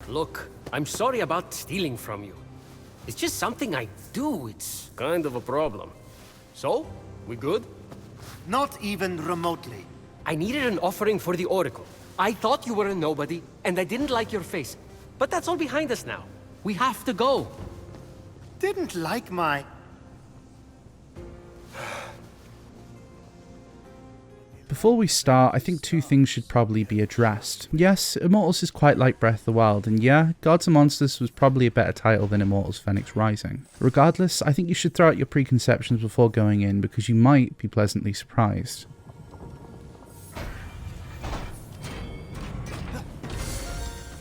Look, I'm sorry about stealing from you. It's just something I do. It's kind of a problem. So, we good? Not even remotely. I needed an offering for the Oracle. I thought you were a nobody, and I didn't like your face. But that's all behind us now. We have to go. Didn't like my... Before we start, I think two things should probably be addressed. Yes, Immortals is quite like Breath of the Wild, and yeah, Gods and Monsters was probably a better title than Immortals Fenyx Rising. Regardless, I think you should throw out your preconceptions before going in, because you might be pleasantly surprised.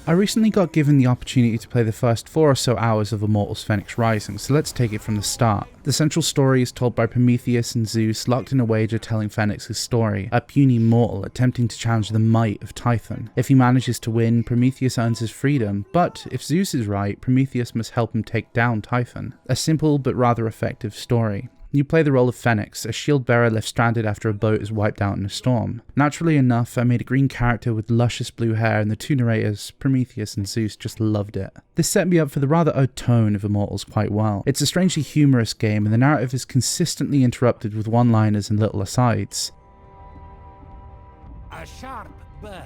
I recently got given the opportunity to play the first 4 or so hours of Immortals Fenyx Rising, so let's take it from the start. The central story is told by Prometheus and Zeus locked in a wager telling Fenyx's story, a puny mortal attempting to challenge the might of Typhon. If he manages to win, Prometheus earns his freedom, but if Zeus is right, Prometheus must help him take down Typhon. A simple but rather effective story. You play the role of Fenyx, a shield bearer left stranded after a boat is wiped out in a storm. Naturally enough, I made a green character with luscious blue hair, and the two narrators, Prometheus and Zeus, just loved it. This set me up for the rather odd tone of Immortals quite well. It's a strangely humorous game, and the narrative is consistently interrupted with one-liners and little asides. A sharp bird.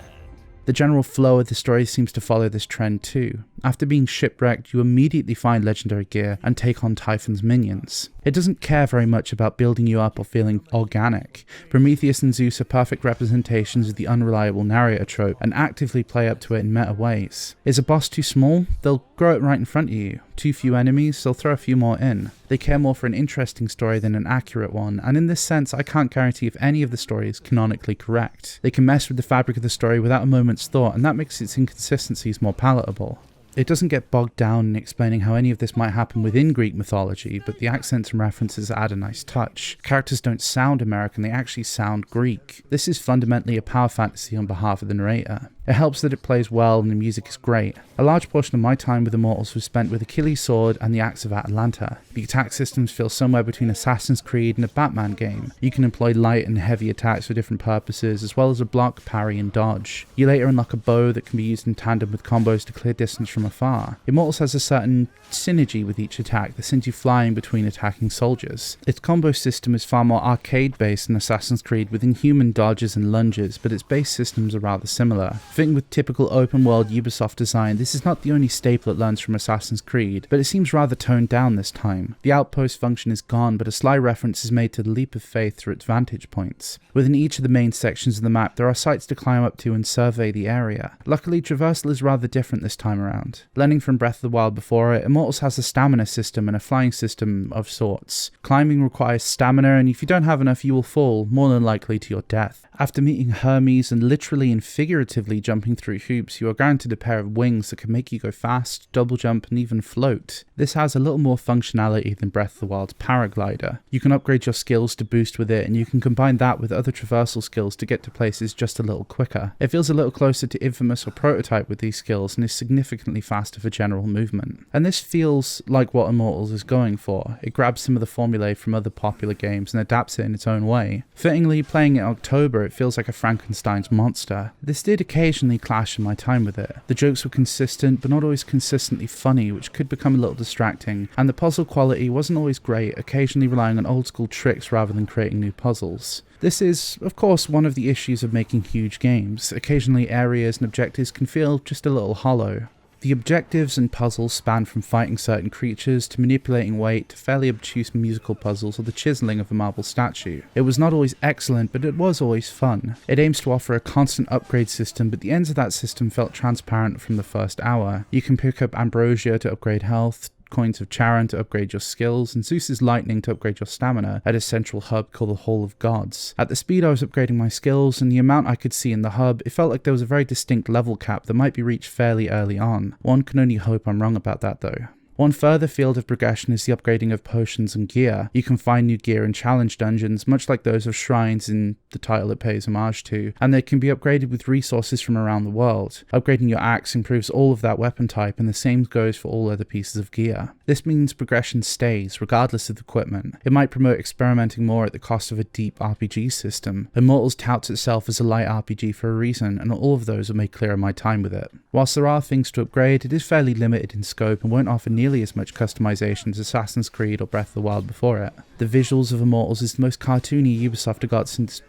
The general flow of the story seems to follow this trend too. After being shipwrecked, you immediately find legendary gear and take on Typhon's minions. It doesn't care very much about building you up or feeling organic. Prometheus and Zeus are perfect representations of the unreliable narrator trope and actively play up to it in meta ways. Is a boss too small? They'll grow it right in front of you. Too few enemies? They'll throw a few more in. They care more for an interesting story than an accurate one, and in this sense I can't guarantee if any of the story is canonically correct. They can mess with the fabric of the story without a moment's thought, and that makes its inconsistencies more palatable. It doesn't get bogged down in explaining how any of this might happen within Greek mythology, but the accents and references add a nice touch. Characters don't sound American, they actually sound Greek. This is fundamentally a power fantasy on behalf of the narrator. It helps that it plays well and the music is great. A large portion of my time with Immortals was spent with Achilles' Sword and the Axe of Atalanta. The attack systems feel somewhere between Assassin's Creed and a Batman game. You can employ light and heavy attacks for different purposes, as well as a block, parry and dodge. You later unlock a bow that can be used in tandem with combos to clear distance from afar. Immortals has a certain synergy with each attack that sends you flying between attacking soldiers. Its combo system is far more arcade based than Assassin's Creed, with inhuman dodges and lunges, but its base systems are rather similar. Fitting with typical open world Ubisoft design, this is not the only staple it learns from Assassin's Creed, but it seems rather toned down this time. The outpost function is gone, but a sly reference is made to the leap of faith through its vantage points. Within each of the main sections of the map, there are sites to climb up to and survey the area. Luckily, traversal is rather different this time around. Learning from Breath of the Wild before it, Immortals has a stamina system and a flying system of sorts. Climbing requires stamina, and if you don't have enough, you will fall, more than likely to your death. After meeting Hermes and literally and figuratively jumping through hoops, you are granted a pair of wings that can make you go fast, double jump and even float. This has a little more functionality than Breath of the Wild's paraglider. You can upgrade your skills to boost with it, and you can combine that with other traversal skills to get to places just a little quicker. It feels a little closer to Infamous or Prototype with these skills and is significantly faster for general movement. And this feels like what Immortals is going for. It grabs some of the formulae from other popular games and adapts it in its own way. Fittingly, playing it in October, it feels like a Frankenstein's monster. This did occasionally clash in my time with it. The jokes were consistent, but not always consistently funny, which could become a little distracting, and the puzzle quality wasn't always great, occasionally relying on old school tricks rather than creating new puzzles. This is, of course, one of the issues of making huge games. Occasionally areas and objectives can feel just a little hollow. The objectives and puzzles span from fighting certain creatures to manipulating weight to fairly obtuse musical puzzles or the chiseling of a marble statue. It was not always excellent, but it was always fun. It aims to offer a constant upgrade system, but the ends of that system felt transparent from the first hour. You can pick up ambrosia to upgrade health, coins of Charon to upgrade your skills, and Zeus's lightning to upgrade your stamina at a central hub called the Hall of Gods. At the speed I was upgrading my skills and the amount I could see in the hub, it felt like there was a very distinct level cap that might be reached fairly early on. One can only hope I'm wrong about that though. One further field of progression is the upgrading of potions and gear. You can find new gear in challenge dungeons, much like those of shrines in the title it pays homage to, and they can be upgraded with resources from around the world. Upgrading your axe improves all of that weapon type, and the same goes for all other pieces of gear. This means progression stays, regardless of the equipment. It might promote experimenting more at the cost of a deep RPG system. Immortals touts itself as a light RPG for a reason, and all of those are made clear in my time with it. Whilst there are things to upgrade, it is fairly limited in scope and won't offer nearly as much customization as Assassin's Creed or Breath of the Wild before it. The visuals of Immortals is the most cartoony Ubisoft have got since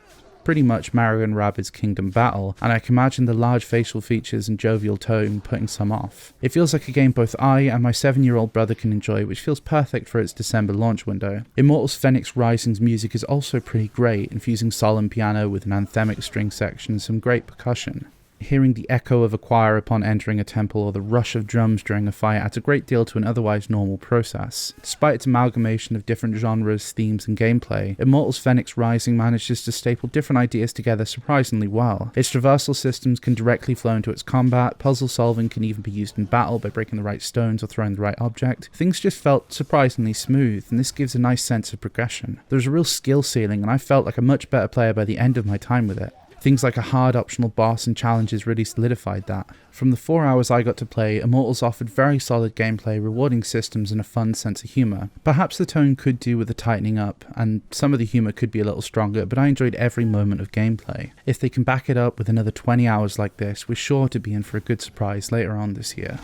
pretty much Mario and Rabbids Kingdom Battle, and I can imagine the large facial features and jovial tone putting some off. It feels like a game both I and my 7-year-old brother can enjoy, which feels perfect for its December launch window. Immortals Fenyx Rising's music is also pretty great, infusing solemn piano with an anthemic string section and some great percussion. Hearing the echo of a choir upon entering a temple or the rush of drums during a fight adds a great deal to an otherwise normal process. Despite its amalgamation of different genres, themes and gameplay, Immortals Fenyx Rising manages to staple different ideas together surprisingly well. Its traversal systems can directly flow into its combat, puzzle solving can even be used in battle by breaking the right stones or throwing the right object. Things just felt surprisingly smooth, and this gives a nice sense of progression. There's a real skill ceiling, and I felt like a much better player by the end of my time with it. Things like a hard optional boss and challenges really solidified that. From the 4 hours I got to play, Immortals offered very solid gameplay, rewarding systems and a fun sense of humour. Perhaps the tone could do with a tightening up, and some of the humour could be a little stronger, but I enjoyed every moment of gameplay. If they can back it up with another 20 hours like this, we're sure to be in for a good surprise later on this year.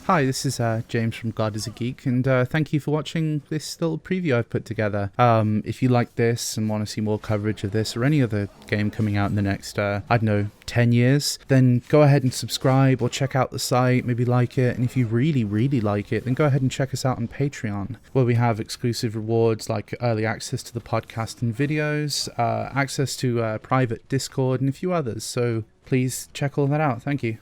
Hi, this is James from God is a Geek, and thank you for watching this little preview I've put together. If you like this and want to see more coverage of this or any other game coming out in the next, 10 years, then go ahead and subscribe or check out the site, maybe like it, and if you really, really like it, then go ahead and check us out on Patreon, where we have exclusive rewards like early access to the podcast and videos, access to private Discord, and a few others, so please check all that out. Thank you.